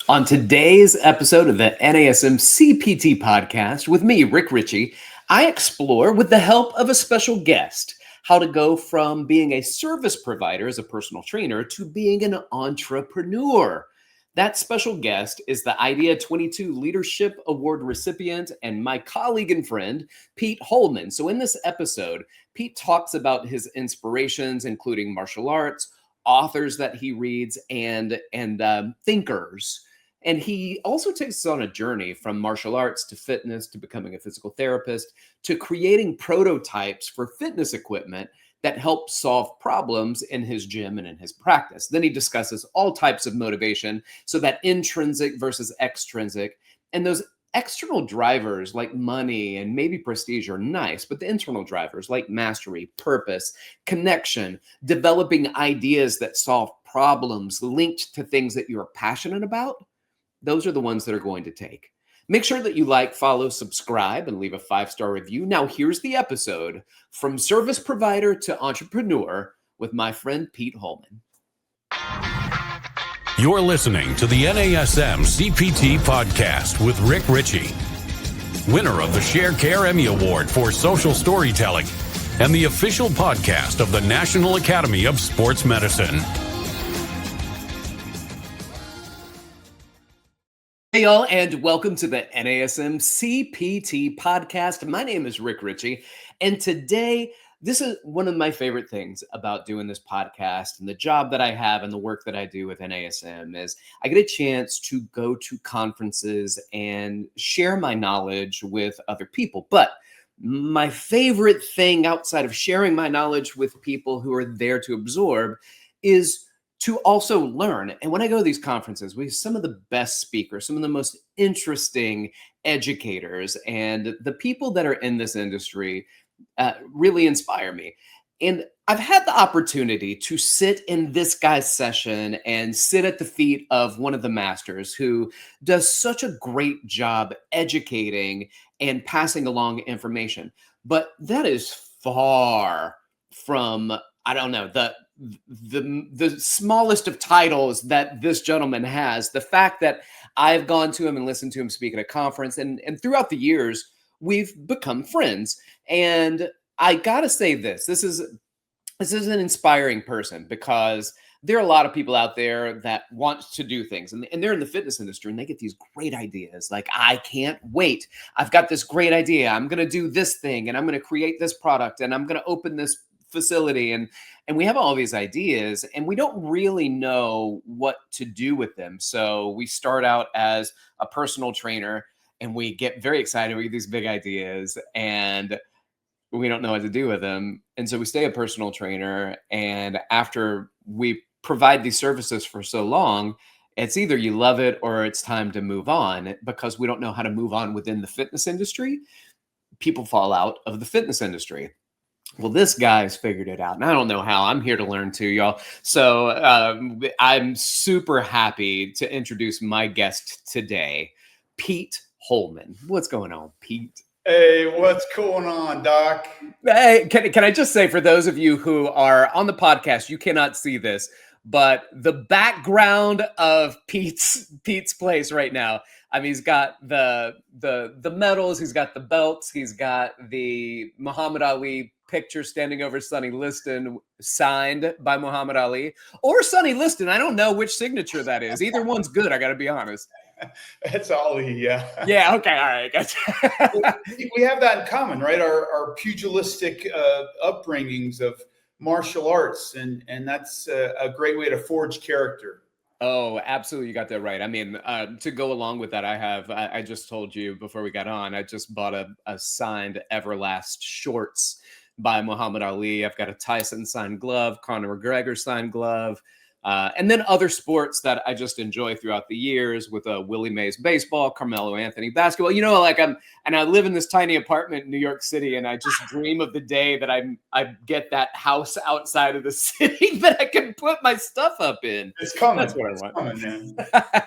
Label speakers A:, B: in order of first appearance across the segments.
A: On today's episode of the NASM CPT Podcast with me, Rick Richey, I explore, with the help of a special guest, how to go from being a service provider as a personal trainer to being an entrepreneur. That special guest is the IDEA 22 Leadership Award recipient and my colleague and friend, Pete Holman. So in this episode, Pete talks about his inspirations, including martial arts, authors that he reads, and thinkers. And he also takes us on a journey from martial arts to fitness to becoming a physical therapist to creating prototypes for fitness equipment that help solve problems in his gym and in his practice. Then he discusses all types of motivation, so that intrinsic versus extrinsic. And those external drivers like money and maybe prestige are nice, but the internal drivers like mastery, purpose, connection, developing ideas that solve problems linked to things that you're passionate about, those are the ones that are going to take. Make sure that you like, follow, subscribe, and leave a 5-star review. Now, here's the episode from service provider to entrepreneur with my friend Pete Holman.
B: You're listening to the NASM CPT Podcast with Rick Richey, winner of the Sharecare Emmy Award for Social Storytelling and the official podcast of the National Academy of Sports Medicine.
A: Hey, y'all, and welcome to the NASM CPT Podcast. My name is Rick Richey, and today, this is one of my favorite things about doing this podcast and the job that I have and the work that I do with NASM is I get a chance to go to conferences and share my knowledge with other people. But my favorite thing outside of sharing my knowledge with people who are there to absorb is to also learn. And when I go to these conferences, we have some of the best speakers, some of the most interesting educators, and the people that are in this industry really inspire me. And I've had the opportunity to sit in this guy's session and sit at the feet of one of the masters who does such a great job educating and passing along information. But that is far from, I don't know, the smallest of titles that this gentleman has. The fact that I've gone to him and listened to him speak at a conference, and throughout the years, we've become friends. And I gotta say this is an inspiring person, because there are a lot of people out there that want to do things, and they're in the fitness industry and they get these great ideas. Like, I can't wait. I've got this great idea. I'm going to do this thing, and I'm going to create this product, and I'm going to open this facility. And we have all these ideas and we don't really know what to do with them. So we start out as a personal trainer and we get very excited. We get these big ideas and we don't know what to do with them. And so we stay a personal trainer. And after we provide these services for so long, it's either you love it or it's time to move on, because we don't know how to move on within the fitness industry. People fall out of the fitness industry. Well, this guy's figured it out, and I don't know how. I'm here to learn too, y'all. So I'm super happy to introduce my guest today, Pete Holman. What's going on, Pete?
C: Hey, what's going on, Doc?
A: Hey, can I just say, for those of you who are on the podcast, you cannot see this, but the background of Pete's place right now. I mean, he's got the medals, he's got the belts, he's got the Muhammad Ali picture standing over Sonny Liston, signed by Muhammad Ali, or Sonny Liston. I don't know which signature that is. Either one's good, I got to be honest.
C: It's Ali, yeah.
A: Yeah, okay, all right, gotcha.
C: We have that in common, right? Our pugilistic upbringings of martial arts, and that's a great way to forge character.
A: Oh, absolutely. You got that right. I mean, to go along with that, I just told you before we got on, I just bought a signed Everlast shorts by Muhammad Ali. I've got a Tyson signed glove, Conor McGregor signed glove, and then other sports that I just enjoy throughout the years, with Willie Mays baseball, Carmelo Anthony basketball. You know, like I live in this tiny apartment in New York City, and I just dream of the day that I get that house outside of the city that I can put my stuff up in.
C: It's coming.
A: That's what
C: I want.
A: Coming, man.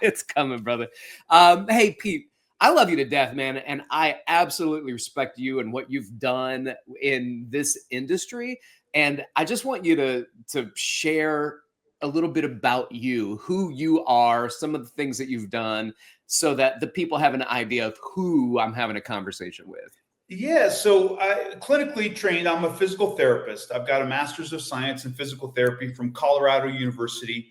A: It's coming, brother. Hey, Pete, I love you to death, man. And I absolutely respect you and what you've done in this industry. And I just want you to share a little bit about you, who you are, some of the things that you've done, so that the people have an idea of who I'm having a conversation with?
C: Yeah, so I clinically trained. I'm a physical therapist. I've got a master's of science in physical therapy from Colorado University,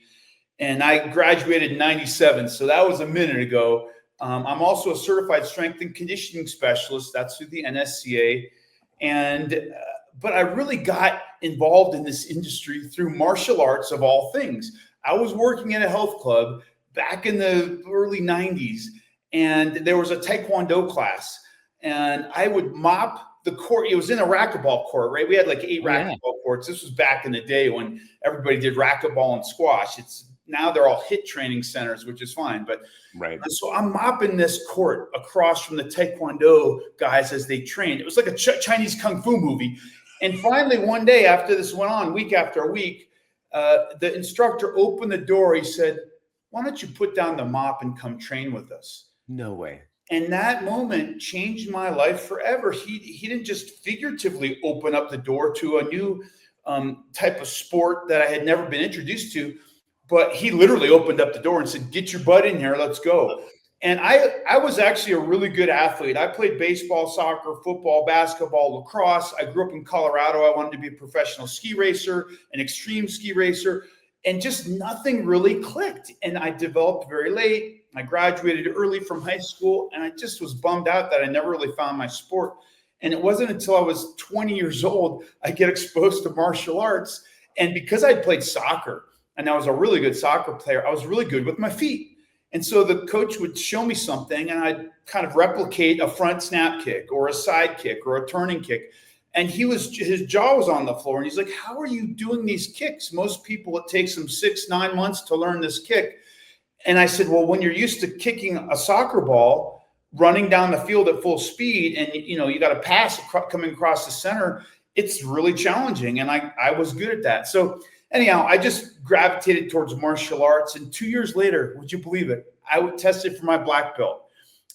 C: and I graduated in '97. So that was a minute ago. I'm also a certified strength and conditioning specialist. That's through the NSCA. But I really got involved in this industry through martial arts of all things. I was working at a health club back in the early '90s, and there was a Taekwondo class. And I would mop the court. It was in a racquetball court, right? We had like 8 racquetball courts. This was back in the day when everybody did racquetball and squash. Now they're all HIIT training centers, which is fine. But
A: right.
C: So I'm mopping this court across from the Taekwondo guys as they trained. It was like a Chinese kung fu movie. And finally, one day after this went on, week after week, the instructor opened the door. He said, "Why don't you put down the mop and come train with us?"
A: No way.
C: And that moment changed my life forever. He didn't just figuratively open up the door to a new type of sport that I had never been introduced to, but he literally opened up the door and said, "Get your butt in here, let's go." And I was actually a really good athlete. I played baseball, soccer, football, basketball, lacrosse. I grew up in Colorado. I wanted to be a professional ski racer, an extreme ski racer, and just nothing really clicked. And I developed very late. I graduated early from high school, and I just was bummed out that I never really found my sport. And it wasn't until I was 20 years old, I get exposed to martial arts. And because I played soccer and I was a really good soccer player, I was really good with my feet. And so the coach would show me something, and I'd kind of replicate a front snap kick or a side kick or a turning kick. And his jaw was on the floor, and he's like, "How are you doing these kicks? Most people, it takes them 6-9 months to learn this kick." And I said, "Well, when you're used to kicking a soccer ball, running down the field at full speed, and you got to pass coming across the center, it's really challenging." And I was good at that. So anyhow, I just gravitated towards martial arts. And 2 years later, would you believe it? I tested for my black belt.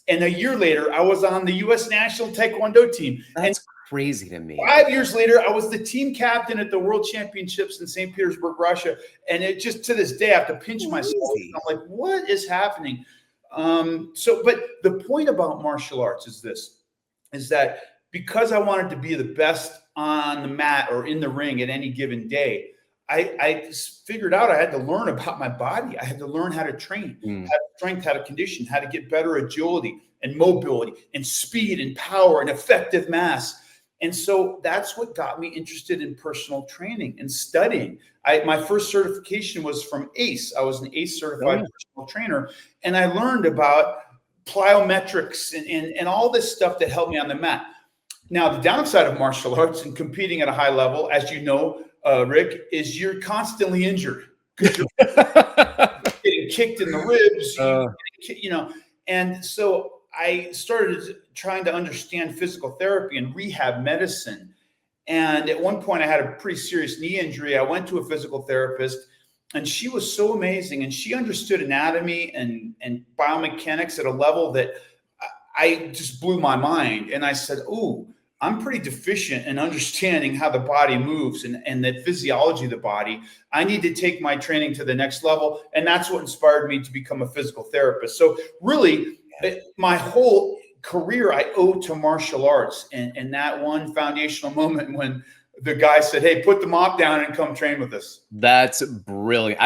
C: And a year later, I was on the U.S. national Taekwondo team.
A: That's crazy to me.
C: 5 years later, I was the team captain at the World Championships in St. Petersburg, Russia. And it just, to this day, I have to pinch myself. I'm like, what is happening? But the point about martial arts is that because I wanted to be the best on the mat or in the ring at any given day, I just figured out I had to learn about my body. I had to learn how to train, how to strength, how to condition, how to get better agility and mobility and speed and power and effective mass. And so that's what got me interested in personal training and studying. My first certification was from ACE. I was an ACE certified personal trainer, and I learned about plyometrics and all this stuff that helped me on the mat. Now, the downside of martial arts and competing at a high level, as you know, Rick, is you're constantly injured because you're getting kicked in the ribs, and so I started trying to understand physical therapy and rehab medicine. And at one point I had a pretty serious knee injury. I went to a physical therapist, and she was so amazing. And she understood anatomy and biomechanics at a level that I just blew my mind. And I said, "Ooh, I'm pretty deficient in understanding how the body moves and the physiology of the body. I need to take my training to the next level." And that's what inspired me to become a physical therapist. So really, my whole career I owe to martial arts and that one foundational moment when the guy said, "Hey, put the mop down and come train with us."
A: That's brilliant.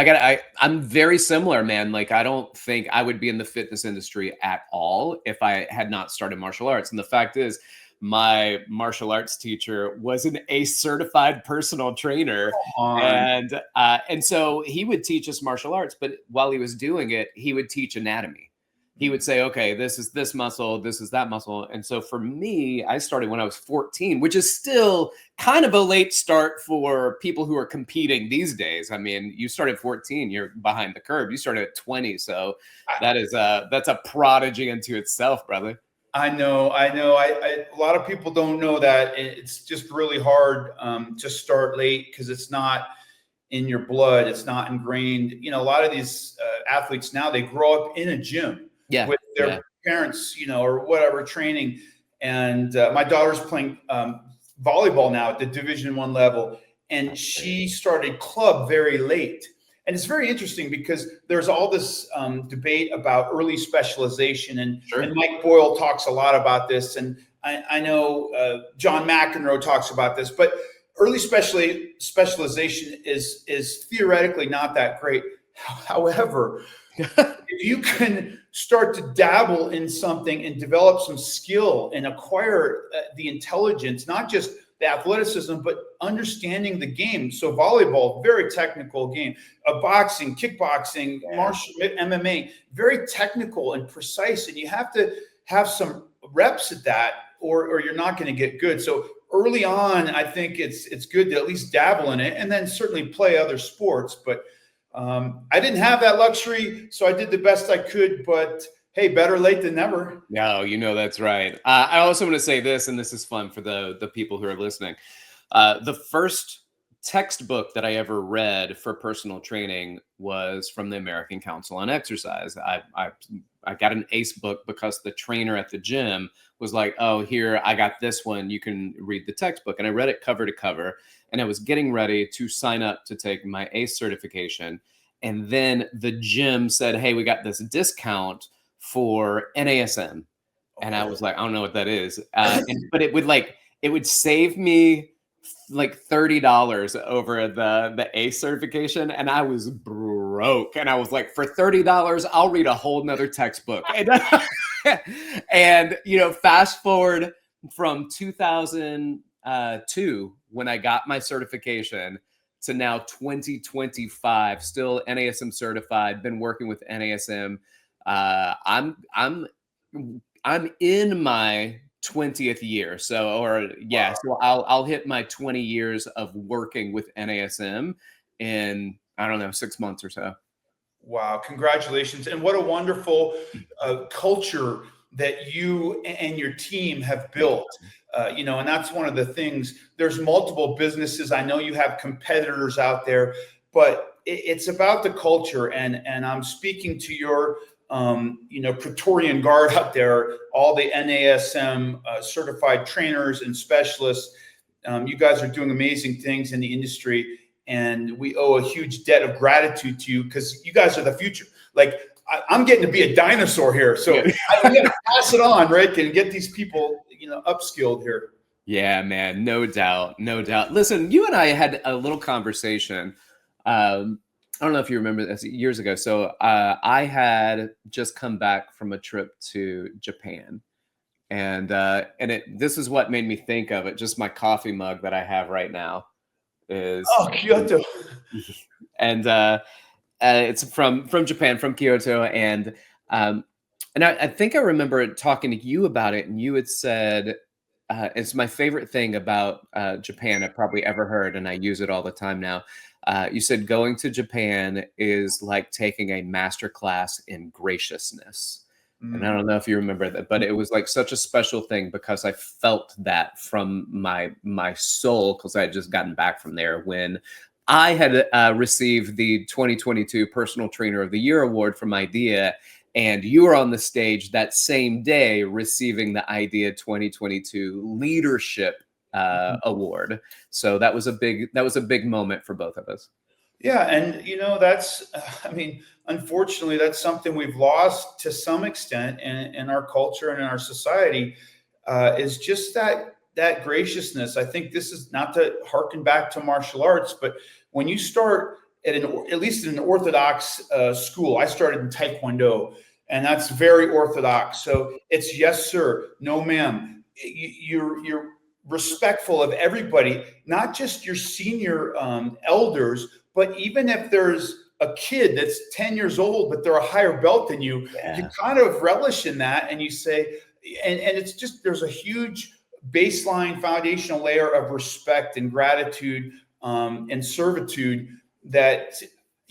A: I'm very similar, man. Like, I don't think I would be in the fitness industry at all if I had not started martial arts. And the fact is, my martial arts teacher was an ACE certified personal trainer. And so he would teach us martial arts, but while he was doing it, he would teach anatomy. He would say, "Okay, this is this muscle, this is that muscle." And so for me, I started when I was 14, which is still kind of a late start for people who are competing these days. I mean, you start at 14, you're behind the curve. You started at 20. So that's a prodigy into itself, brother.
C: I know. A lot of people don't know that. It's just really hard to start late because it's not in your blood. It's not ingrained. A lot of these athletes now, they grow up in a gym with their parents, or whatever training. And my daughter's playing volleyball now at the Division I level, and she started club very late. And it's very interesting because there's all this debate about early specialization, and Mike Boyle talks a lot about this, and I know John McEnroe talks about this, but early specialization is theoretically not that great. However, if you can start to dabble in something and develop some skill and acquire the intelligence, not just the athleticism, but understanding the game. So volleyball, very technical game. Boxing, kickboxing, martial MMA, very technical and precise. And you have to have some reps at that, or you're not going to get good. So early on, I think it's good to at least dabble in it, and then certainly play other sports. But I didn't have that luxury, so I did the best I could. But hey, better late than never.
A: No, that's right. I also want to say this, and this is fun for the people who are listening. The first textbook that I ever read for personal training was from the American Council on Exercise. I got an ACE book because the trainer at the gym was like, oh, here, I got this one. You can read the textbook. And I read it cover to cover. And I was getting ready to sign up to take my ACE certification. And then the gym said, hey, we got this discount for NASM. And I was like, I don't know what that is. But it would save me like $30 over the ACE certification. And I was broke. And I was like, for $30, I'll read a whole nother textbook. And fast forward from 2002, when I got my certification, to now 2025, still NASM certified, been working with NASM. I'm in my 20th year. So I'll hit my 20 years of working with NASM in, I don't know, 6 months or so.
C: Wow. Congratulations. And what a wonderful culture that you and your team have built. And that's one of the things. There's multiple businesses. I know you have competitors out there, but it's about the culture. And I'm speaking to your Praetorian Guard out there, all the NASM certified trainers and specialists. You guys are doing amazing things in the industry, and we owe a huge debt of gratitude to you, because you guys are the future. Like, I'm getting to be a dinosaur here, so I'm going to pass it on, Rick, and get these people, upskilled here.
A: Yeah, man, no doubt. Listen, you and I had a little conversation. I don't know if you remember this, years ago. So I had just come back from a trip to Japan, and this is what made me think of it. Just my coffee mug that I have right now is
C: Kyoto,
A: and it's from Japan, from Kyoto, and I think I remember talking to you about it, and you had said it's my favorite thing about Japan I've probably ever heard, and I use it all the time now. You said going to Japan is like taking a master class in graciousness. And I don't know if you remember that, but it was like such a special thing, because I felt that from my soul, because I had just gotten back from there when I had received the 2022 Personal Trainer of the Year award from IDEA, and you were on the stage that same day receiving the IDEA 2022 Leadership award. So that was a big moment for both of us.
C: Yeah. And that's, unfortunately, that's something we've lost to some extent in our culture and in our society, is just that graciousness. I think this is not to harken back to martial arts, but when you start at least in an orthodox school, I started in Taekwondo, and that's very orthodox. So it's yes, sir, no, ma'am. You're respectful of everybody, not just your senior elders, but even if there's a kid that's 10 years old, but they're a higher belt than you, you kind of relish in that. And you say, and it's just, there's a huge baseline foundational layer of respect and gratitude and servitude that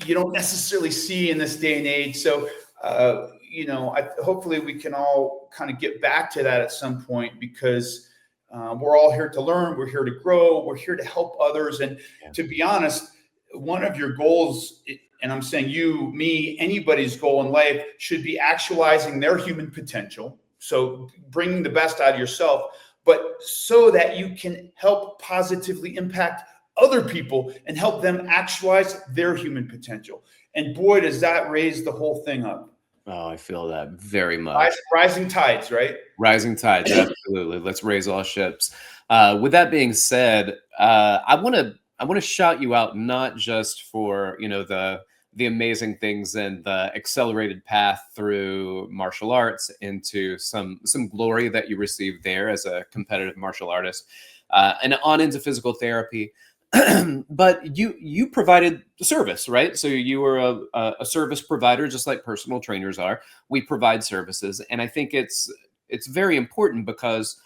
C: you don't necessarily see in this day and age. So, hopefully we can all kind of get back to that at some point, because we're all here to learn. We're here to grow. We're here to help others. And to be honest, one of your goals, and I'm saying you, me, anybody's goal in life, should be actualizing their human potential. So bringing the best out of yourself, but so that you can help positively impact other people and help them actualize their human potential. And boy, does that raise the whole thing up.
A: Oh, I feel that very much.
C: Rising tides, right?
A: Rising tides, absolutely. Let's raise all ships. With that being said, I want to shout you out, not just for, you know, the amazing things and the accelerated path through martial arts into some glory that you received there as a competitive martial artist, and on into physical therapy. But you provided service, right? So you were a service provider, just like personal trainers are. We provide services, and I think it's very important, because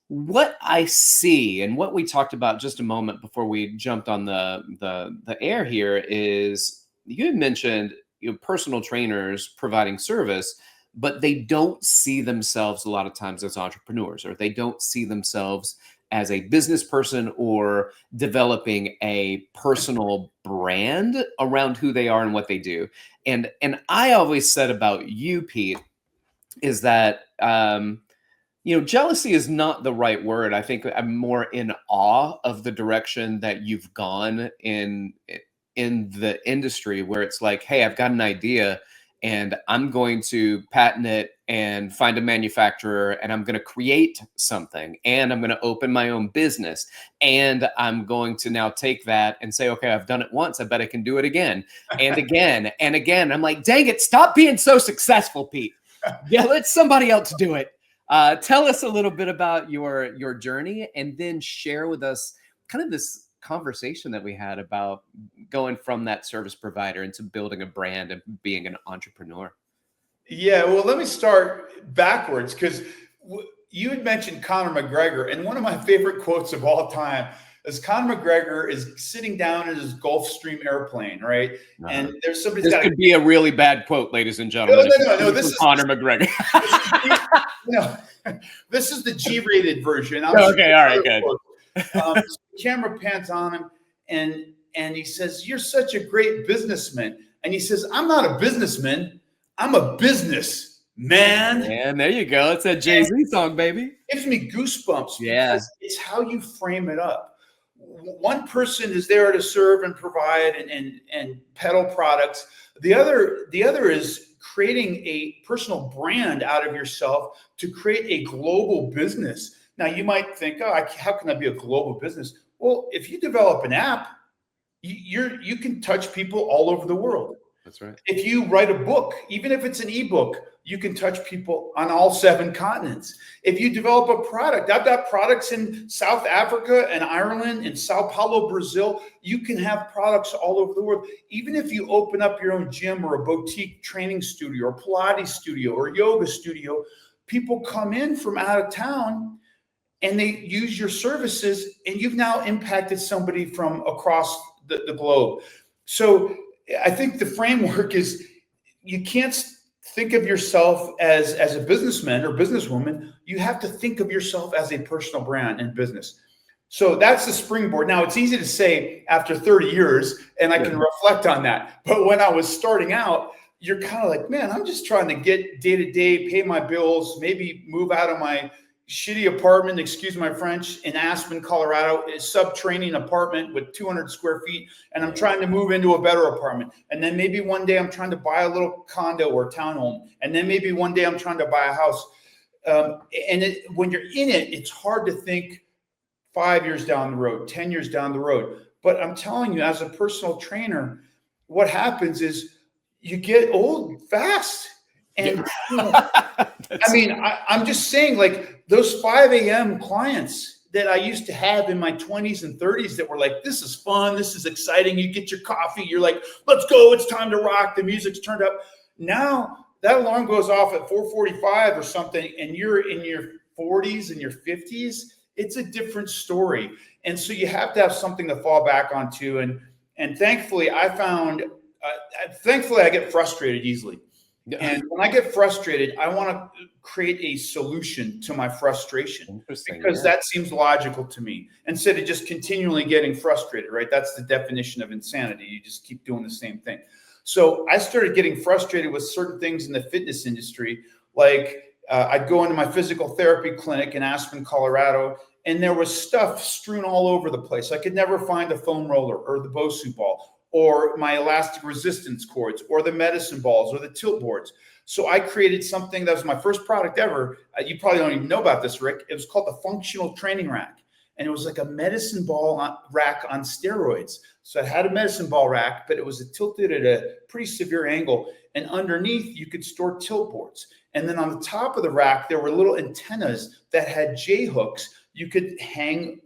A: what I see and what we talked about just a moment before we jumped on the air here is, you had mentioned, you know, personal trainers providing service, but they don't see themselves a lot of times as entrepreneurs, or they don't see themselves as a business person or developing a personal brand around who they are and what they do. And I always said about you, Pete, is that you know, jealousy is not the right word. I think I'm more in awe of the direction that you've gone in the industry, where it's like, hey, I've got an idea and I'm going to patent it and find a manufacturer, and I'm going to create something, and I'm going to open my own business, and I'm going to now take that and say, okay, I've done it once, I bet I can do it again and again and again. I'm like, dang it, stop being so successful, Pete. Yeah, let somebody else do it. Tell us a little bit about your journey, and then share with us kind of this conversation that we had about going from that service provider into building a brand and being an entrepreneur.
C: Yeah, well, let me start backwards, because you had mentioned Conor McGregor, and one of my favorite quotes of all time is Conor McGregor is sitting down in his Gulfstream airplane, right?
A: Uh-huh.
C: And there's somebody.
A: This could be a really bad quote, ladies and gentlemen.
C: No. This is
A: Conor McGregor.
C: This is the G-rated version.
A: Okay, all right, good.
C: The camera pans on him, and he says, "You're such a great businessman." And he says, "I'm not a businessman. I'm a business man."
A: And there you go. It's a Jay-Z song, baby.
C: It gives me goosebumps.
A: Yeah.
C: Because it's how you frame it up. One person is there to serve and provide and peddle products. The other is creating a personal brand out of yourself to create a global business. Now, you might think, oh, how can I be a global business? Well, if you develop an app, you can touch people all over the world.
A: That's right.
C: If you write a book, even if it's an ebook, you can touch people on all 7 continents. If you develop a product, I've got products in South Africa and Ireland and Sao Paulo, Brazil. You can have products all over the world. Even if you open up your own gym or a boutique training studio or Pilates studio or yoga studio, people come in from out of town and they use your services, and you've now impacted somebody from across the globe. So I think the framework is, you can't think of yourself as a businessman or businesswoman. You have to think of yourself as a personal brand in business. So that's the springboard. Now, it's easy to say after 30 years, and I can reflect on that. But when I was starting out, you're kind of like, man, I'm just trying to get day to day, pay my bills, maybe move out of my shitty apartment, excuse my French, in Aspen, Colorado, a sub-training apartment with 200 square feet. And I'm trying to move into a better apartment. And then maybe one day I'm trying to buy a little condo or townhome. And then maybe one day I'm trying to buy a house. When you're in it, it's hard to think 5 years down the road, 10 years down the road. But I'm telling you, as a personal trainer, what happens is you get old fast. And I mean, I'm just saying, like, those 5 a.m. clients that I used to have in my 20s and 30s that were like, this is fun, this is exciting. You get your coffee, you're like, let's go, it's time to rock. The music's turned up. Now that alarm goes off at 4:45 or something, and you're in your 40s and your 50s. It's a different story. And so you have to have something to fall back onto. And thankfully, I get frustrated easily. Yeah. And when I get frustrated, I want to create a solution to my frustration, because that seems logical to me, instead of just continually getting frustrated, right? That's the definition of insanity. You just keep doing the same thing. So I started getting frustrated with certain things in the fitness industry. Like I'd go into my physical therapy clinic in Aspen, Colorado, and there was stuff strewn all over the place. I could never find a foam roller or the Bosu ball or my elastic resistance cords or the medicine balls or the tilt boards. So I created something that was my first product ever. You probably don't even know about this, Rick. It was called the functional training rack. And it was like a medicine ball rack on steroids. So it had a medicine ball rack, but it was tilted at a pretty severe angle. And underneath, you could store tilt boards. And then on the top of the rack, there were little antennas that had J hooks. You could hang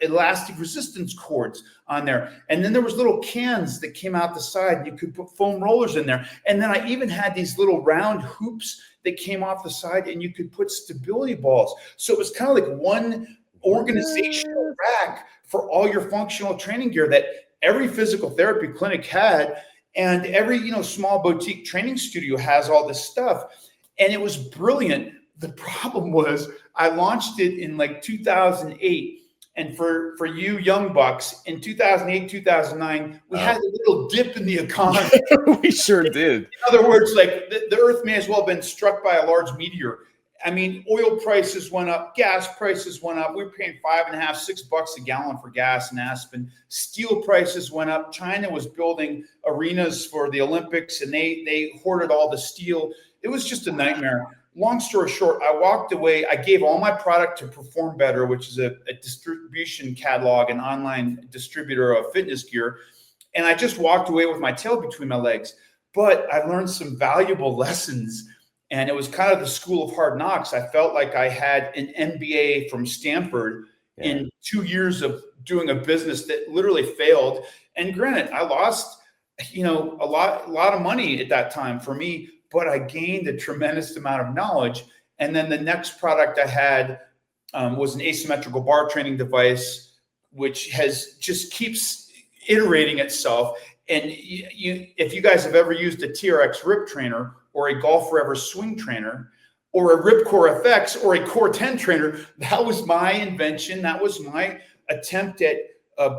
C: elastic resistance cords on there. And then there was little cans that came out the side. You could put foam rollers in there. And then I even had these little round hoops that came off the side, and you could put stability balls. So it was kind of like one organizational rack for all your functional training gear that every physical therapy clinic had, and every small boutique training studio has all this stuff. And it was brilliant. The problem was I launched it in like 2008. And for you young bucks, in 2008, 2009, we had a little dip in the economy.
A: We sure did.
C: In other words, like the earth may as well have been struck by a large meteor. I mean, oil prices went up, gas prices went up. We were paying $5.5, $6 a gallon for gas in Aspen. Steel prices went up. China was building arenas for the Olympics, and they hoarded all the steel. It was just a nightmare. Long story short, I walked away. I gave all my product to Perform Better, which is a distribution catalog, an online distributor of fitness gear. And I just walked away with my tail between my legs. But I learned some valuable lessons. And it was kind of the school of hard knocks. I felt like I had an MBA from Stanford in 2 years of doing a business that literally failed. And granted, I lost, a lot of money at that time for me, but I gained a tremendous amount of knowledge. And then the next product I had was an asymmetrical bar training device, which just keeps iterating itself. And if you guys have ever used a TRX rip trainer or a Golf Forever swing trainer or a Ripcore FX or a Core 10 trainer, that was my invention. That was my attempt at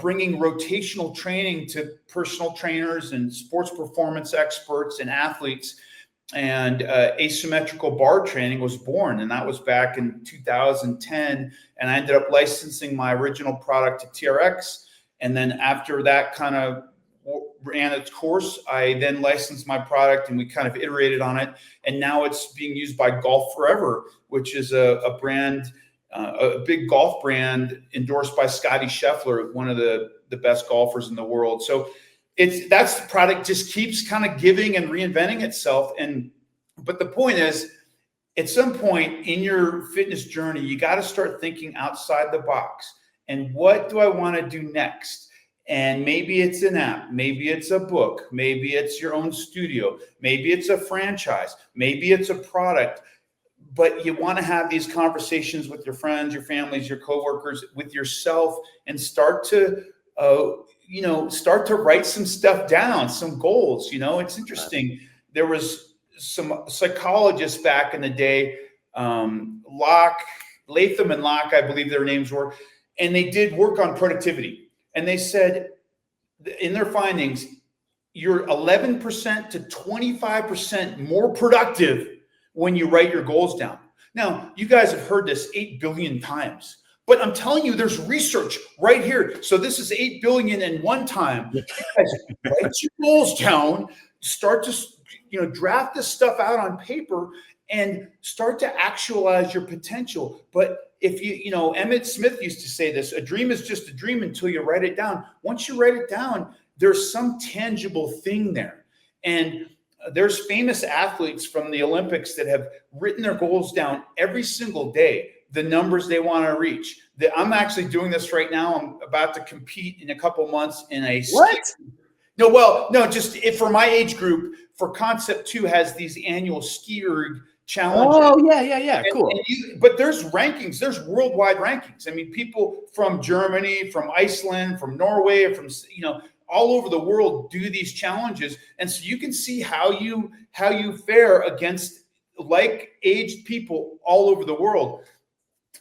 C: bringing rotational training to personal trainers and sports performance experts and athletes. And asymmetrical bar training was born. And that was back in 2010. And I ended up licensing my original product to TRX. And then after that kind of ran its course, I then licensed my product and we kind of iterated on it. And now it's being used by Golf Forever, which is a brand, a big golf brand endorsed by Scotty Scheffler, one of the best golfers in the world. So that's the product just keeps kind of giving and reinventing itself. But the point is, at some point in your fitness journey, you got to start thinking outside the box. And what do I want to do next? And maybe it's an app, maybe it's a book, maybe it's your own studio, maybe it's a franchise, maybe it's a product. But you want to have these conversations with your friends, your families, your coworkers, with yourself, and start to write some stuff down, some goals. It's interesting. There was some psychologists back in the day, Latham and Locke, I believe their names were, and they did work on productivity. And they said in their findings, you're 11% to 25% more productive when you write your goals down. Now, you guys have heard this 8 billion times. But I'm telling you, there's research right here. So this is 8 billion in one time. You guys write your goals down, start to draft this stuff out on paper, and start to actualize your potential. But if Emmett Smith used to say this, a dream is just a dream until you write it down. Once you write it down, there's some tangible thing there. And there's famous athletes from the Olympics that have written their goals down every single day, the numbers they want to reach. I'm actually doing this right now. I'm about to compete in a couple months in a
A: what?
C: Just for my age group, for Concept 2 has these annual ski erg challenges.
A: Oh, yeah. Cool.
C: But there's rankings. There's worldwide rankings. I mean, people from Germany, from Iceland, from Norway, from all over the world do these challenges, and so you can see how you fare against like-aged people all over the world.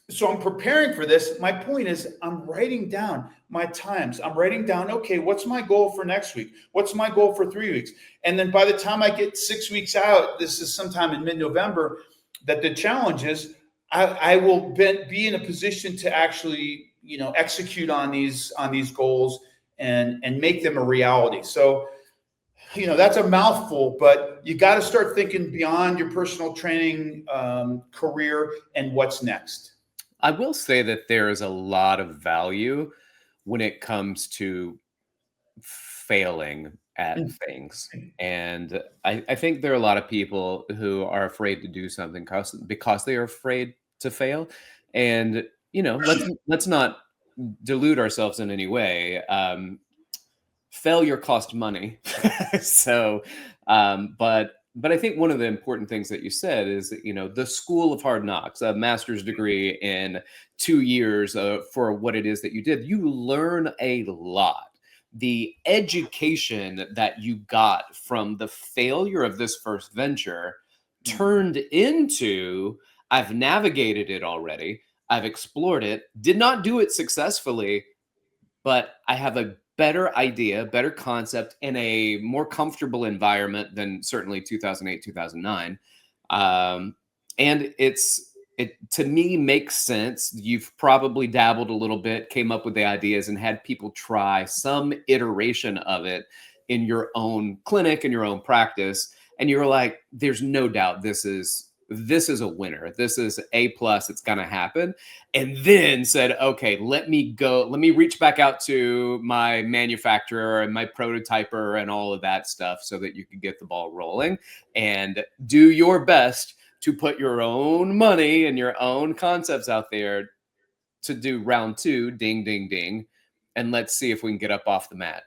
C: So I'm preparing for this. My point is, I'm writing down my times. I'm writing down, okay, what's my goal for next week? What's my goal for 3 weeks? And then by the time I get 6 weeks out, this is sometime in mid-November, that the challenge is, I will be in a position to actually, execute on these goals and make them a reality. So, that's a mouthful, but you got to start thinking beyond your personal training career and what's next.
A: I will say that there is a lot of value when it comes to failing at things. And I think there are a lot of people who are afraid to do something because they are afraid to fail. And, let's not delude ourselves in any way. Failure costs money. So, but I think one of the important things that you said is that, the school of hard knocks, a master's degree in 2 years for what it is that you did, you learn a lot. The education that you got from the failure of this first venture turned into, I've navigated it already. I've explored it, did not do it successfully, but I have a better idea, better concept, in a more comfortable environment than certainly 2008, 2009. And it to me makes sense. You've probably dabbled a little bit, came up with the ideas, and had people try some iteration of it in your own clinic, in your own practice. And you were like, there's no doubt this is a winner. This is A+, it's going to happen. And then said, okay, let me reach back out to my manufacturer and my prototyper and all of that stuff so that you can get the ball rolling and do your best to put your own money and your own concepts out there to do round 2, ding, ding, ding. And let's see if we can get up off the mat.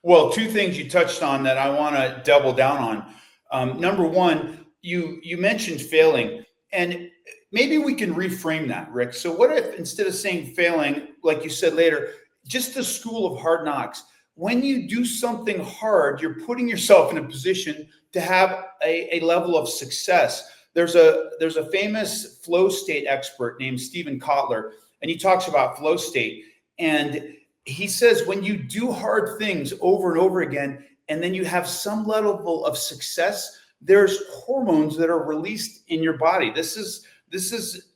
C: Well, 2 things you touched on that I want to double down on. Number one, you mentioned failing, and maybe we can reframe that, Rick. So what if instead of saying failing, like you said later, just the school of hard knocks? When you do something hard, you're putting yourself in a position to have a level of success. There's a famous flow state expert named Stephen Kotler, and he talks about flow state. And he says when you do hard things over and over again, and then you have some level of success, there's hormones that are released in your body. This is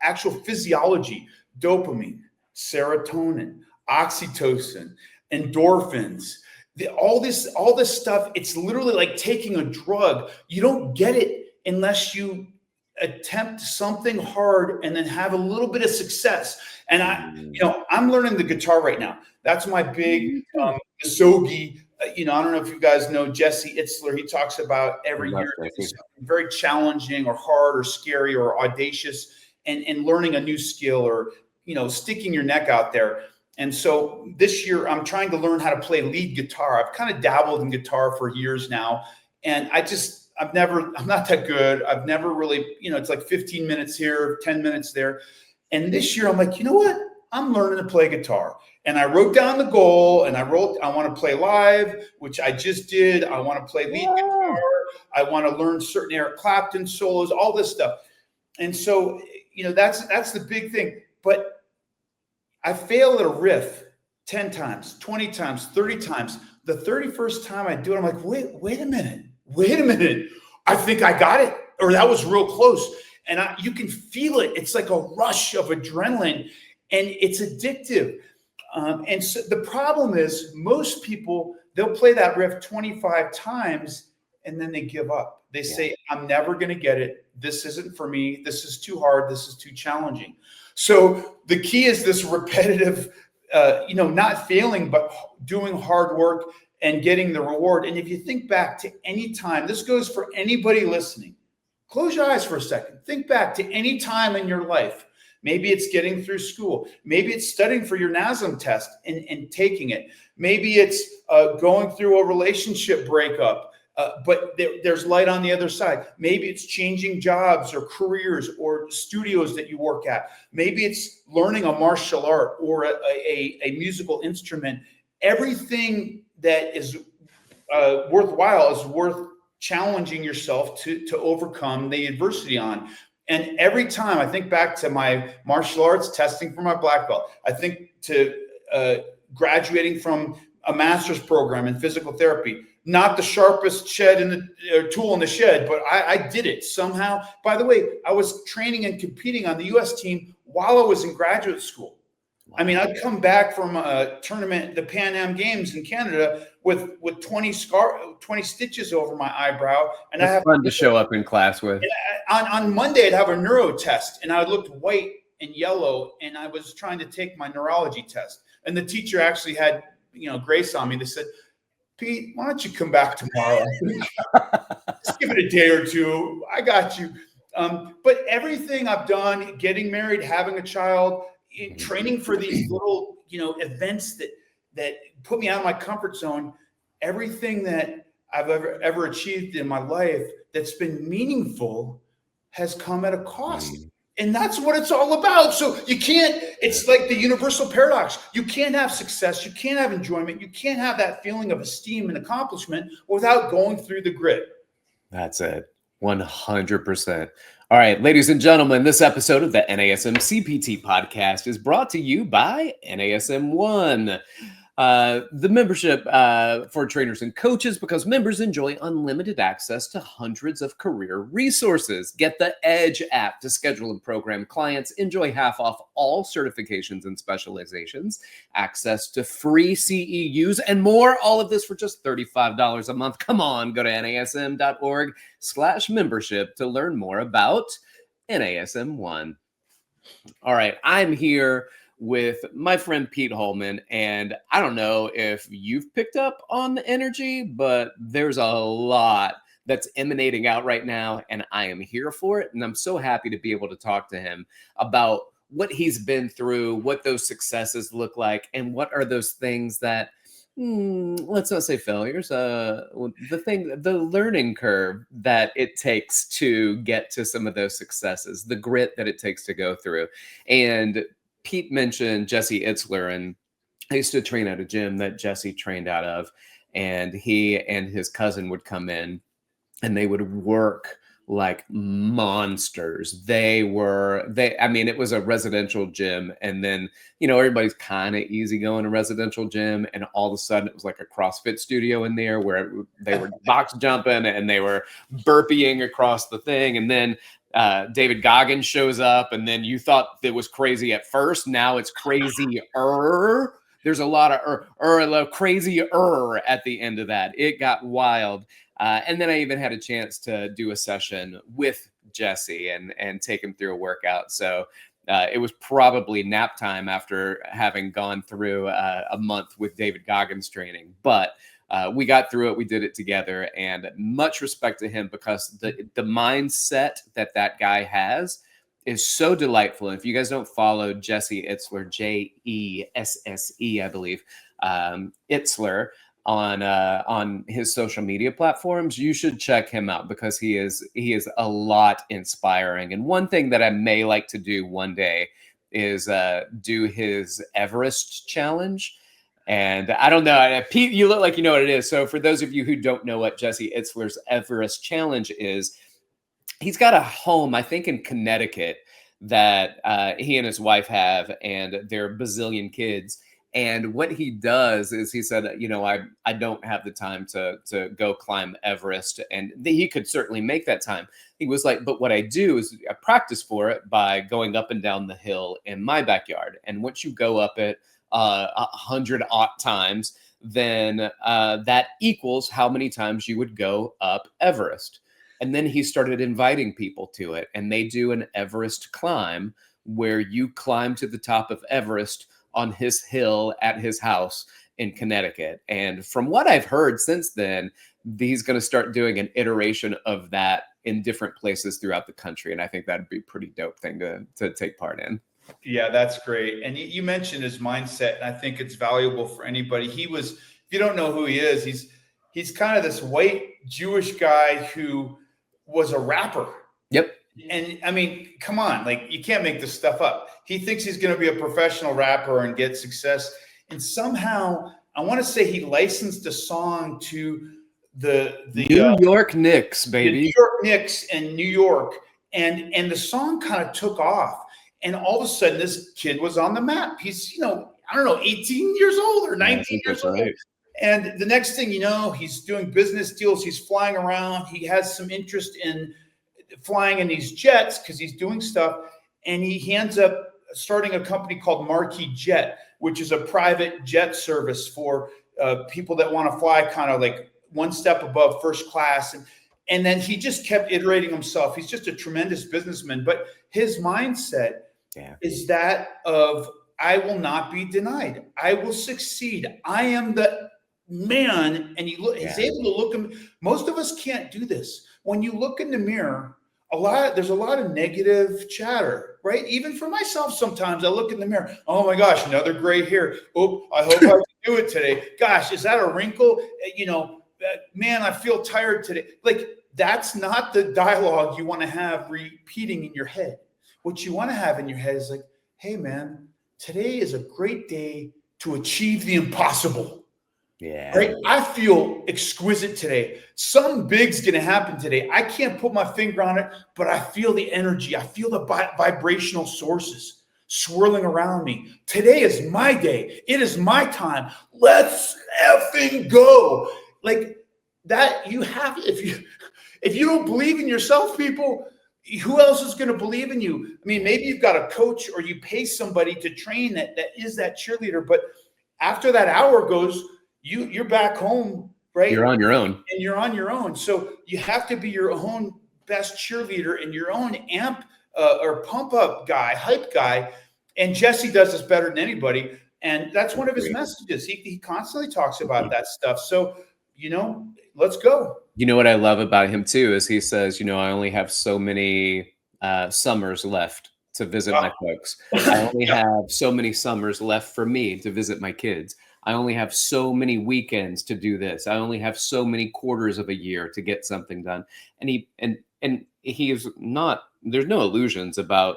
C: actual physiology: dopamine, serotonin, oxytocin, endorphins. All this stuff. It's literally like taking a drug. You don't get it unless you attempt something hard and then have a little bit of success. And I'm learning the guitar right now. That's my big Sogi. I don't know if you guys know Jesse Itzler. He talks about every year very challenging or hard or scary or audacious, and learning a new skill or sticking your neck out there. And so this year I'm trying to learn how to play lead guitar. I've kind of dabbled in guitar for years now, and I'm not that good. I've never really, it's like 15 minutes here, 10 minutes there. And this year I'm like, you know what? I'm learning to play guitar. And I wrote down the goal, and I want to play live, which I just did. I want to play lead guitar. I want to learn certain Eric Clapton solos, all this stuff. And so, that's the big thing. But I fail at a riff 10 times, 20 times, 30 times. The 31st time I do it, I'm like, wait a minute. I think I got it, or that was real close. And you can feel it. It's like a rush of adrenaline, and it's addictive. And so the problem is most people, they'll play that riff 25 times and then they give up. They say, I'm never going to get it. This isn't for me. This is too hard. This is too challenging. So the key is this repetitive, not failing, but doing hard work and getting the reward. And if you think back to any time, this goes for anybody listening, close your eyes for a second. Think back to any time in your life. Maybe it's getting through school. Maybe it's studying for your NASM test and taking it. Maybe it's going through a relationship breakup, but there's light on the other side. Maybe it's changing jobs or careers or studios that you work at. Maybe it's learning a martial art or a musical instrument. Everything that is worthwhile is worth challenging yourself to overcome the adversity on. And every time I think back to my martial arts, testing for my black belt, I think to graduating from a master's program in physical therapy, not the sharpest tool in the shed, but I did it somehow. By the way, I was training and competing on the U.S. team while I was in graduate school. Wow. I mean, I'd come back from a tournament, the Pan Am Games in Canada, with 20 stitches over my eyebrow, and
A: I have fun to show up in class with.
C: On Monday, I'd have a neuro test, and I looked white and yellow, and I was trying to take my neurology test, and the teacher actually had grace on me. They said, Pete, why don't you come back tomorrow? Just give it a day or two. I got you. But everything I've done, getting married, having a child, training for these little, events that put me out of my comfort zone, everything that I've ever achieved in my life that's been meaningful has come at a cost. And that's what it's all about. So it's like the universal paradox. You can't have success. You can't have enjoyment. You can't have that feeling of esteem and accomplishment without going through the grit.
A: That's it. 100%. All right, ladies and gentlemen, this episode of the NASM CPT Podcast is brought to you by NASM One. The membership for trainers and coaches, because members enjoy unlimited access to hundreds of career resources. Get the Edge app to schedule and program clients. Enjoy half off all certifications and specializations, access to free CEUs, and more. All of this for just $35 a month. Come on, go to nasm.org/membership to learn more about NASM One. All right, I'm here with my friend Pete Holman, and I don't know if you've picked up on the energy, but there's a lot that's emanating out right now, and I am here for it. And I'm so happy to be able to talk to him about what he's been through, what those successes look like, and what are those things that, let's not say failures, the learning curve that it takes to get to some of those successes, the grit that it takes to go through. And Pete mentioned Jesse Itzler, and I used to train at a gym that Jesse trained out of, and he and his cousin would come in and they would work like monsters. It was a residential gym, and then, everybody's kind of easy going to residential gym, and all of a sudden it was like a CrossFit studio in there where they were box jumping and they were burpeeing across the thing. And then David Goggins shows up, and then you thought it was crazy at first. Now it's crazier. There's a lot of crazier at the end of that. It got wild. And then I even had a chance to do a session with Jesse and take him through a workout. So it was probably nap time after having gone through a month with David Goggins training. But we got through it. We did it together, and much respect to him, because the mindset that guy has is so delightful. And if you guys don't follow Jesse Itzler, Jesse, I believe, Itzler on his social media platforms, you should check him out, because he is a lot inspiring. And one thing that I may like to do one day is do his Everest challenge. And I don't know, Pete, you look like you know what it is. So for those of you who don't know what Jesse Itzler's Everest Challenge is, he's got a home, I think, in Connecticut that he and his wife have, and they're bazillion kids. And what he does is, he said, I don't have the time to go climb Everest. And he could certainly make that time. He was like, but what I do is I practice for it by going up and down the hill in my backyard. And once you go up it 100 times, then that equals how many times you would go up Everest. And then he started inviting people to it, and they do an Everest climb where you climb to the top of Everest on his hill at his house in Connecticut. And from what I've heard since then, he's going to start doing an iteration of that in different places throughout the country. And I think that'd be a pretty dope thing to take part in.
C: Yeah, that's great. And you mentioned his mindset, and I think it's valuable for anybody. If you don't know who he is, he's kind of this white Jewish guy who was a rapper.
A: Yep.
C: And I mean, come on, like, you can't make this stuff up. He thinks he's going to be a professional rapper and get success. And somehow, I want to say he licensed a song to the
A: New York Knicks, baby.
C: The New York Knicks in New York. And the song kind of took off. And all of a sudden, this kid was on the map. He's, 18 years old or 19 years old. Right. And the next thing you know, he's doing business deals. He's flying around. He has some interest in flying in these jets because he's doing stuff. And he ends up starting a company called Marquis Jet, which is a private jet service for people that want to fly kind of like one step above first class. And then he just kept iterating himself. He's just a tremendous businessman. But his mindset is that of, I will not be denied. I will succeed. I am the man. And he's able to look him. Most of us can't do this. When you look in the mirror, there's a lot of negative chatter, right? Even for myself, sometimes I look in the mirror. Oh my gosh, another gray hair. Oh, I hope I can do it today. Gosh, is that a wrinkle? Man, I feel tired today. Like, that's not the dialogue you want to have repeating in your head. What you want to have in your head is like, hey man, today is a great day to achieve the impossible.
A: Yeah.
C: Right. I feel exquisite today. Something big's going to happen today. I can't put my finger on it, but I feel the energy. I feel the vibrational sources swirling around me. Today is my day. It is my time. Let's effing go. Like that. You have, if you don't believe in yourself, people, who else is going to believe in you? I mean, maybe you've got a coach or you pay somebody to train that is that cheerleader. But after that hour goes, you're back home, right?
A: You're on your own.
C: And you're on your own. So you have to be your own best cheerleader and your own amp or pump up guy, hype guy. And Jesse does this better than anybody. And that's one of his messages. He constantly talks about that stuff. So, let's go.
A: You know what I love about him too, is he says, I only have so many summers left to visit my folks. I only have so many summers left for me to visit my kids. I only have so many weekends to do this. I only have so many quarters of a year to get something done. And he is not, there's no illusions about,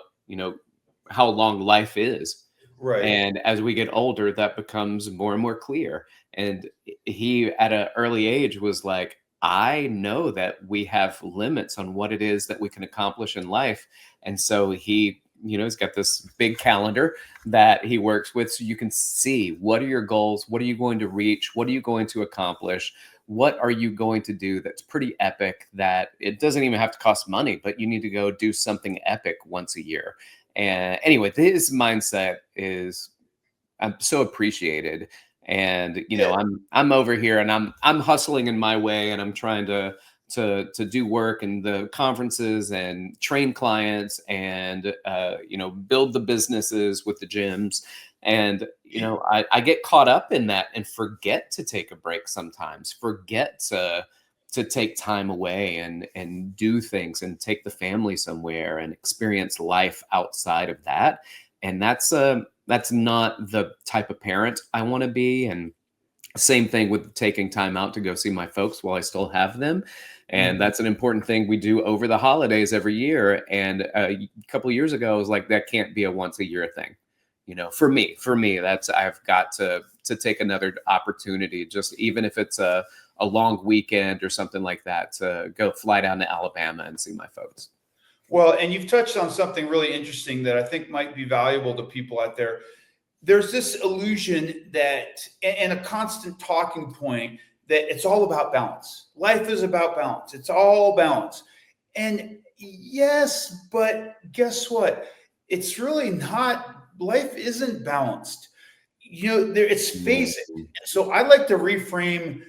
A: how long life is.
C: Right.
A: And as we get older, that becomes more and more clear. And he, at an early age, was like, I know that we have limits on what it is that we can accomplish in life. And so he's got this big calendar that he works with, so you can see, what are your goals? What are you going to reach? What are you going to accomplish? What are you going to do that's pretty epic, that it doesn't even have to cost money, but you need to go do something epic once a year. And anyway, his mindset is, I'm so appreciated. And, I'm over here and I'm hustling in my way, and I'm trying to do work in the conferences and train clients and, build the businesses with the gyms. And, I get caught up in that and forget to take a break sometimes, forget to take time away and do things and take the family somewhere and experience life outside of that. And that's not the type of parent I want to be. And same thing with taking time out to go see my folks while I still have them. And that's an important thing we do over the holidays every year. And a couple of years ago, I was like, that can't be a once a year thing. For me, that's, I've got to take another opportunity, just even if it's a long weekend or something like that, to go fly down to Alabama and see my folks.
C: Well, and you've touched on something really interesting that I think might be valuable to people out there. There's this illusion that, and a constant talking point, that it's all about balance. Life is about balance. It's all balance. And yes, but guess what? It's really not. Life isn't balanced. It's phasing. So I like to reframe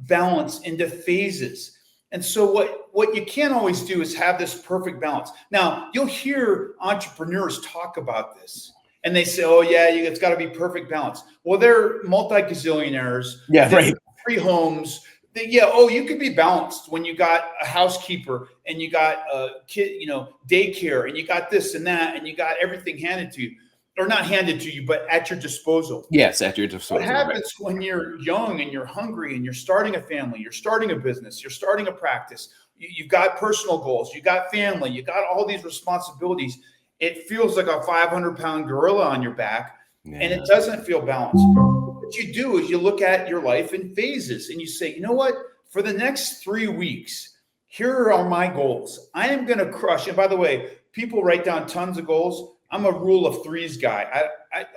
C: balance into phases. And so what you can't always do is have this perfect balance. Now, you'll hear entrepreneurs talk about this, and they say, oh yeah, it's got to be perfect balance. Well, they're multi-gazillionaires.
A: Yeah, right.
C: 3 homes. You could be balanced when you got a housekeeper and you got a kid, daycare, and you got this and that, and you got everything handed to you. Or not handed to you, but at your disposal.
A: Yes, at your disposal.
C: What happens when you're young and you're hungry and you're starting a family, you're starting a business, you're starting a practice, you've got personal goals, you got family, you got all these responsibilities. It feels like a 500-pound gorilla on your back, and it doesn't feel balanced. What you do is you look at your life in phases, and you say, you know what? For the next 3 weeks, here are my goals. I am going to crush. And by the way, people write down tons of goals. I'm a rule of threes guy.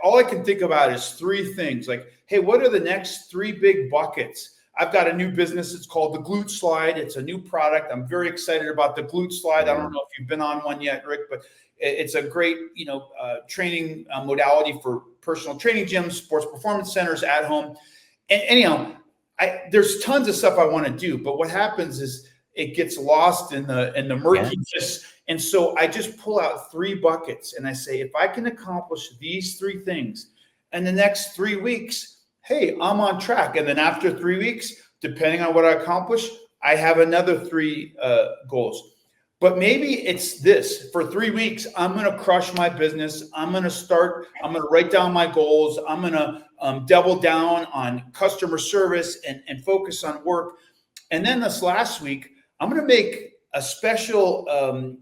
C: All I can think about is three things. Like, hey, what are the next three big buckets? I've got a new business. It's called the Glute Slide. It's a new product. I'm very excited about the Glute Slide. I don't know if you've been on one yet, Rick, but it's a great, training modality for personal training gyms, sports performance centers, at home. And anyhow, there's tons of stuff I want to do, but what happens is it gets lost in the murkiness. Yes. And so I just pull out three buckets and I say, if I can accomplish these three things in the next 3 weeks, hey, I'm on track. And then after 3 weeks, depending on what I accomplish, I have another three goals. But maybe it's this: for 3 weeks, I'm going to crush my business. I'm going to write down my goals. I'm going to double down on customer service and focus on work. And then this last week, I'm going to make a special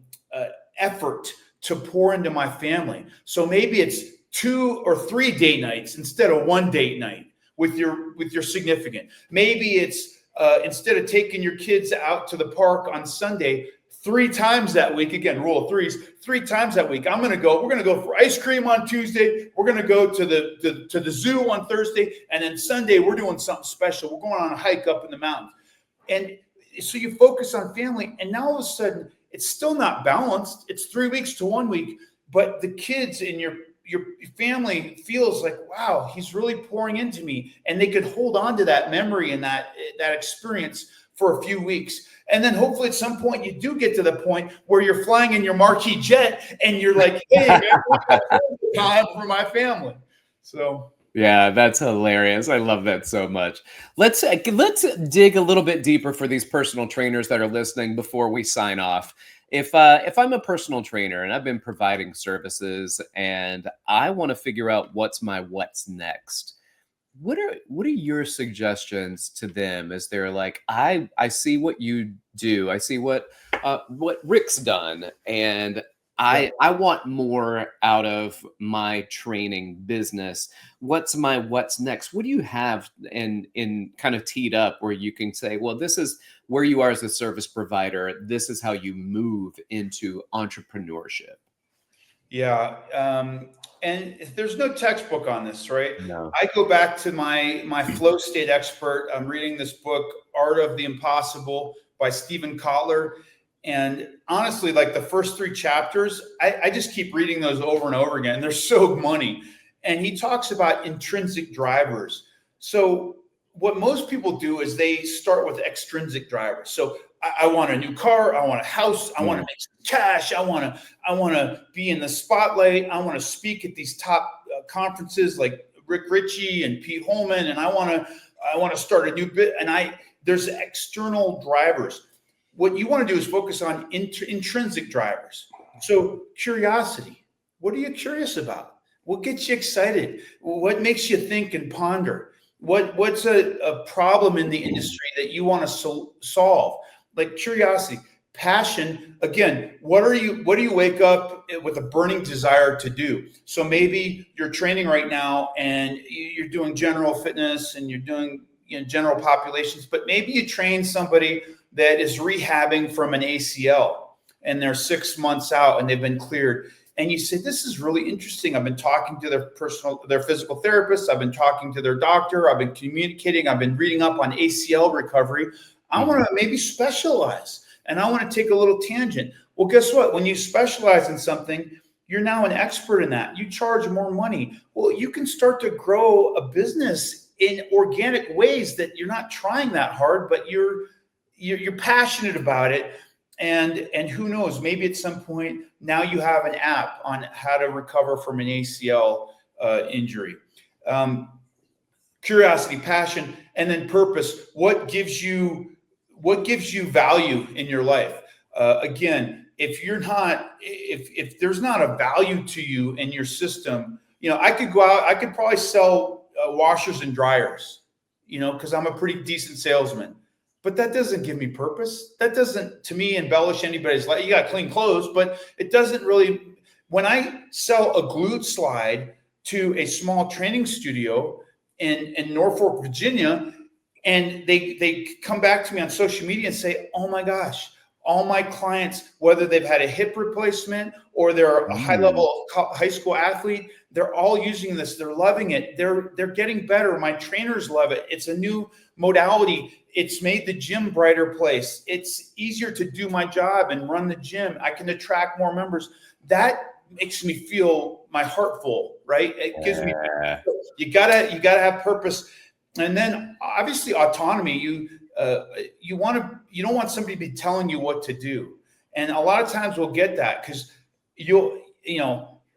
C: effort to pour into my family. So maybe it's 2 or 3 date nights instead of 1 date night with your significant. Maybe it's instead of taking your kids out to the park on Sunday 3 times that week, again, rule of threes, 3 times that week, we're going to go for ice cream on Tuesday. We're going to go to the zoo on Thursday. And then Sunday, we're doing something special. We're going on a hike up in the mountains. And so you focus on family, and now all of a sudden it's still not balanced. It's 3 weeks to 1 week, but the kids in your family feels like, wow, he's really pouring into me. And they could hold on to that memory and that experience for a few weeks. And then hopefully at some point you do get to the point where you're flying in your marquee jet and you're like, hey, man, time for my family. So
A: yeah, that's hilarious. I love that so much. Let's dig a little bit deeper for these personal trainers that are listening before we sign off. If I'm a personal trainer and I've been providing services and I want to figure out what's next, what are your suggestions to them as they're like, I see what you do. I see what Rick's done, and I want more out of my training business. What's next? What do you have in kind of teed up where you can say, well, this is where you are as a service provider. This is how you move into entrepreneurship.
C: Yeah. And there's no textbook on this, right?
A: No.
C: I go back to my flow state expert. I'm reading this book, Art of the Impossible by Stephen Kotler. And honestly, like the first 3 chapters, I just keep reading those over and over again. They're so money. And he talks about intrinsic drivers. So what most people do is they start with extrinsic drivers. So I want a new car. I want a house. I want to make some cash. I want to be in the spotlight. I want to speak at these top conferences like Richey and Pete Holman. And I want to start a new bit. And there's external drivers. What you want to do is focus on intrinsic drivers. So curiosity. What are you curious about? What gets you excited? What makes you think and ponder? What's a problem in the industry that you want to solve? Like curiosity, passion. Again, what do you wake up with a burning desire to do? So maybe you're training right now and you're doing general fitness and you're doing general populations, but maybe you train somebody that is rehabbing from an ACL and they're 6 months out and they've been cleared. And you say, this is really interesting. I've been talking to their physical therapist. I've been talking to their doctor. I've been communicating. I've been reading up on ACL recovery. I want to maybe specialize and I want to take a little tangent. Well, guess what? When you specialize in something, you're now an expert in that. You charge more money. Well, you can start to grow a business in organic ways that you're not trying that hard, but you're passionate about it. And who knows, maybe at some point now you have an app on how to recover from an ACL injury. Curiosity, passion, and then purpose. What gives you value in your life? Again, if there's not a value to you in your system, I could go out, I could probably sell washers and dryers, because I'm a pretty decent salesman. But that doesn't give me purpose. That doesn't, to me, embellish anybody's life. You got clean clothes, but it doesn't really. When I sell a Glute slide to a small training studio in Norfolk, Virginia, and they come back to me on social media and say, oh my gosh, all my clients, whether they've had a hip replacement or they're a high-level high school athlete, they're all using this. They're loving it. They're getting better. My trainers love it. It's a new modality. It's made the gym brighter place. It's easier to do my job and run the gym. I can attract more members. That makes me feel my heart full, right? It gives me, you gotta have purpose. And then obviously autonomy, you don't want somebody to be telling you what to do. And a lot of times we'll get that because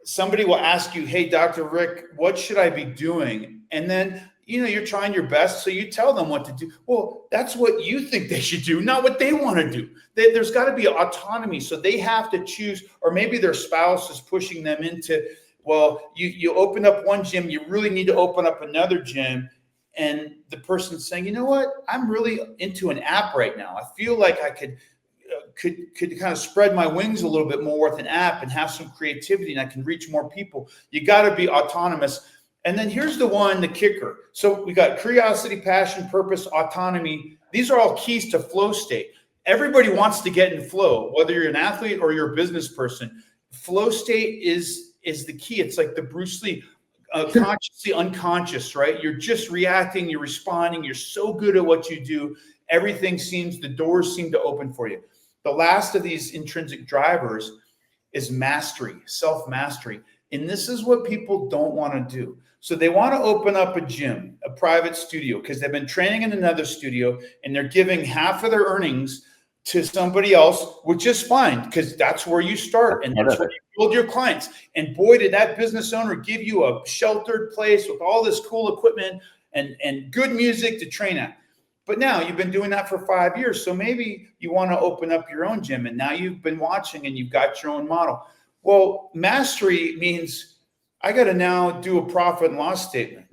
C: somebody will ask you, hey, Dr. Rick, what should I be doing? And then, you're trying your best. So you tell them what to do. Well, that's what you think they should do, not what they want to do. There's got to be autonomy. So they have to choose, or maybe their spouse is pushing them into, well, you open up one gym, you really need to open up another gym. And the person's saying, you know what, I'm really into an app right now. I feel like I could kind of spread my wings a little bit more with an app and have some creativity and I can reach more people. You got to be autonomous. And then here's the kicker. So we got curiosity, passion, purpose, autonomy. These are all keys to flow state. Everybody wants to get in flow, whether you're an athlete or you're a business person. Flow state is the key. It's like the Bruce Lee, consciously unconscious, right? You're just reacting, you're responding. You're so good at what you do. The doors seem to open for you. The last of these intrinsic drivers is mastery, self-mastery. And this is what people don't want to do. So they want to open up a gym, a private studio, because they've been training in another studio and they're giving half of their earnings to somebody else, which is fine because that's where you start and that's where you build your clients. And boy, did that business owner give you a sheltered place with all this cool equipment and good music to train at. But now you've been doing that for 5 years. So maybe you want to open up your own gym and now you've been watching and you've got your own model. Well, mastery means I got to now do a profit and loss statement.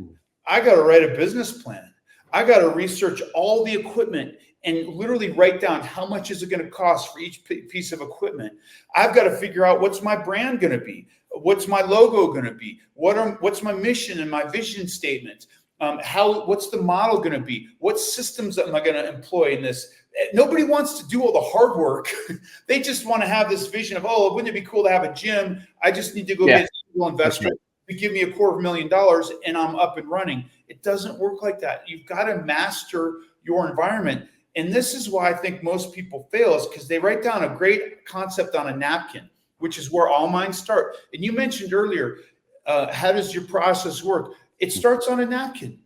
C: I got to write a business plan. I got to research all the equipment and literally write down how much is it going to cost for each piece of equipment. I've got to figure out what's my brand going to be. What's my logo going to be? What's my mission and my vision statement? What's the model going to be? What systems am I going to employ in this? Nobody wants to do all the hard work. They just want to have this vision of, oh, wouldn't it be cool to have a gym? I just need to go get an angel investor to give me $250,000 and I'm up and running. It doesn't work like that. You've got to master your environment. And this is why I think most people fail, is because they write down a great concept on a napkin, which is where all mine start. And you mentioned earlier, how does your process work? It starts on a napkin.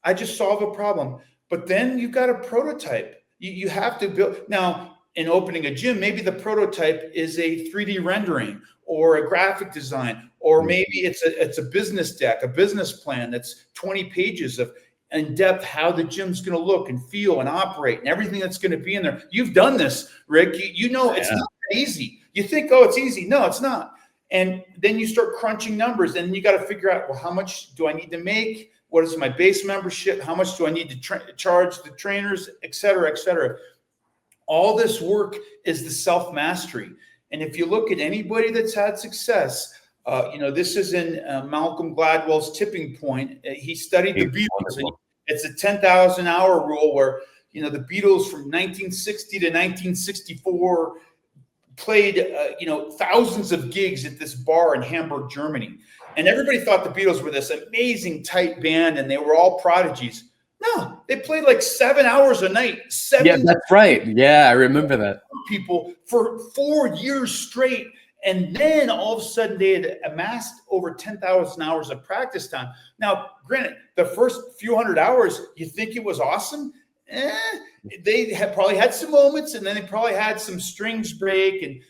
C: I just solve a problem. But then you've got a prototype. You have to build. Now, in opening a gym, maybe the prototype is a 3D rendering or a graphic design, or maybe it's a business deck, a business plan that's 20 pages of in depth how the gym's going to look and feel and operate and everything that's going to be in there. You've done this, Rick. You know it's not easy. You think, oh, it's easy. No, it's not. And then you start crunching numbers, and you got to figure out, well, how much do I need to make? What is my base membership? How much do I need to charge the trainers, et cetera, et cetera? All this work is the self-mastery. And if you look at anybody that's had success, this is in Malcolm Gladwell's Tipping Point. He studied the Beatles. And it's a 10,000-hour rule where, the Beatles from 1960 to 1964 played, thousands of gigs at this bar in Hamburg, Germany. And everybody thought the Beatles were this amazing tight band and they were all prodigies. No, they played like 7 hours a night.
A: Yeah, that's right. Yeah, I remember that.
C: People for 4 years straight. And then all of a sudden they had amassed over 10,000 hours of practice time. Now, granted, the first few hundred hours, you think it was awesome? They had probably had some moments, and then they probably had some strings break and,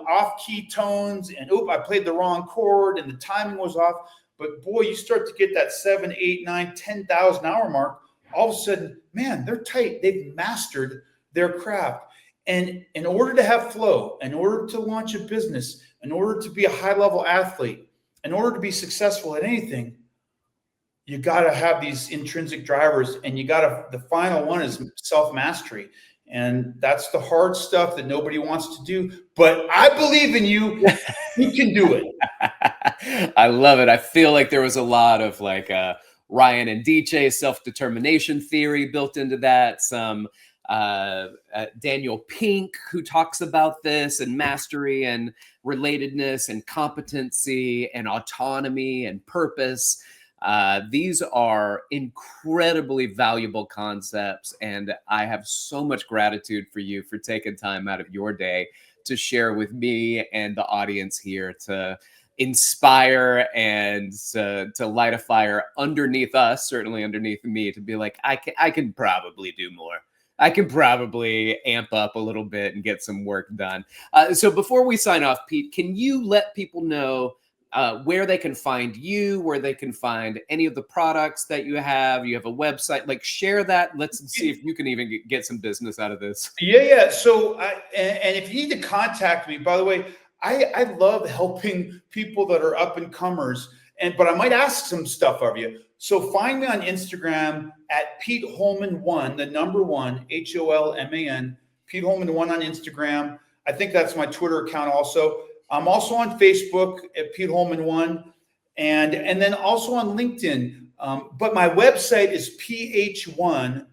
C: off-key tones, and I played the wrong chord and the timing was off. But boy, you start to get that 7, 8, 9, 10,000 hour mark. All of a sudden, man, they're tight. They've mastered their craft. And in order to have flow, in order to launch a business, in order to be a high-level athlete, in order to be successful at anything, you got to have these intrinsic drivers, and the final one is self-mastery. And that's the hard stuff that nobody wants to do. But I believe in you. You can do it.
A: I love it. I feel like there was a lot of Ryan and DJ self-determination theory built into that. Some Daniel Pink, who talks about this and mastery and relatedness and competency and autonomy and purpose. These are incredibly valuable concepts, and I have so much gratitude for you for taking time out of your day to share with me and the audience here to inspire and to light a fire underneath us, certainly underneath me, to be like, I can probably do more. I can probably amp up a little bit and get some work done. So before we sign off, Pete, can you let people know where they can find you, where they can find any of the products that you have? You have a website, like share that. Let's see if you can even get some business out of this.
C: Yeah. So, and if you need to contact me, by the way, I love helping people that are up and comers, but I might ask some stuff of you. So find me on Instagram at Pete Holman 1, the number 1, HOLMAN, Pete Holman 1 on Instagram. I think that's my Twitter account also. I'm also on Facebook at Pete Holman 1, and then also on LinkedIn. But my website is PH1,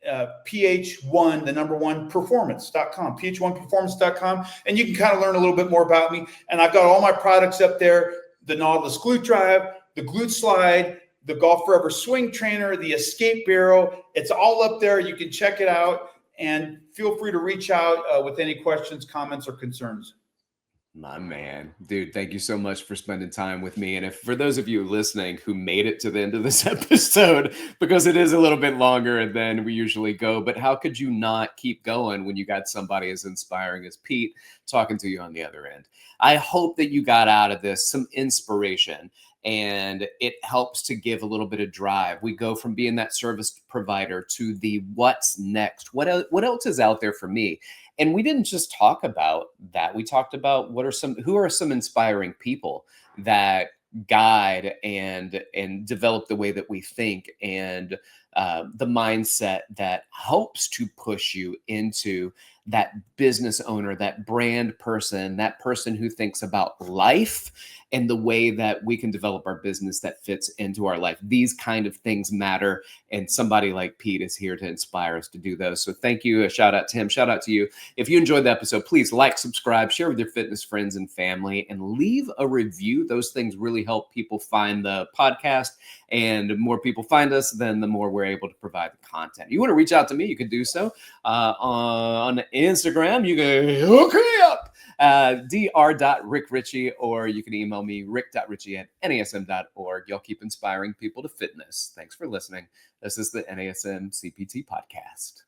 C: the number 1 performance.com, ph1performance.com. And you can kind of learn a little bit more about me. And I've got all my products up there: the Nautilus Glute Drive, the Glute Slide, the Golf Forever Swing Trainer, the Escape Barrel. It's all up there. You can check it out, and feel free to reach out with any questions, comments, or concerns.
A: My man, dude, thank you so much for spending time with me. And if for those of you listening who made it to the end of this episode, because it is a little bit longer than we usually go, but how could you not keep going when you got somebody as inspiring as Pete talking to you on the other end? I hope that you got out of this some inspiration, and it helps to give a little bit of drive. We go from being that service provider to the what's next. What else is out there for me? And we didn't just talk about that. We talked about who are some inspiring people that guide and develop the way that we think, and the mindset that helps to push you into that business owner, that brand person, that person who thinks about life and the way that we can develop our business that fits into our life. These kind of things matter, and somebody like Pete is here to inspire us to do those. So thank you. A shout out to him. Shout out to you. If you enjoyed the episode, please like, subscribe, share with your fitness friends and family, and leave a review. Those things really help people find the podcast, and the more people find us, then the more we're able to provide the content. You want to reach out to me, you can do so on Instagram. You can hook me up, dr.rickrichey, or you can email me, rick.richey@nasm.org. Y'all keep inspiring people to fitness. Thanks for listening. This is the NASM CPT Podcast.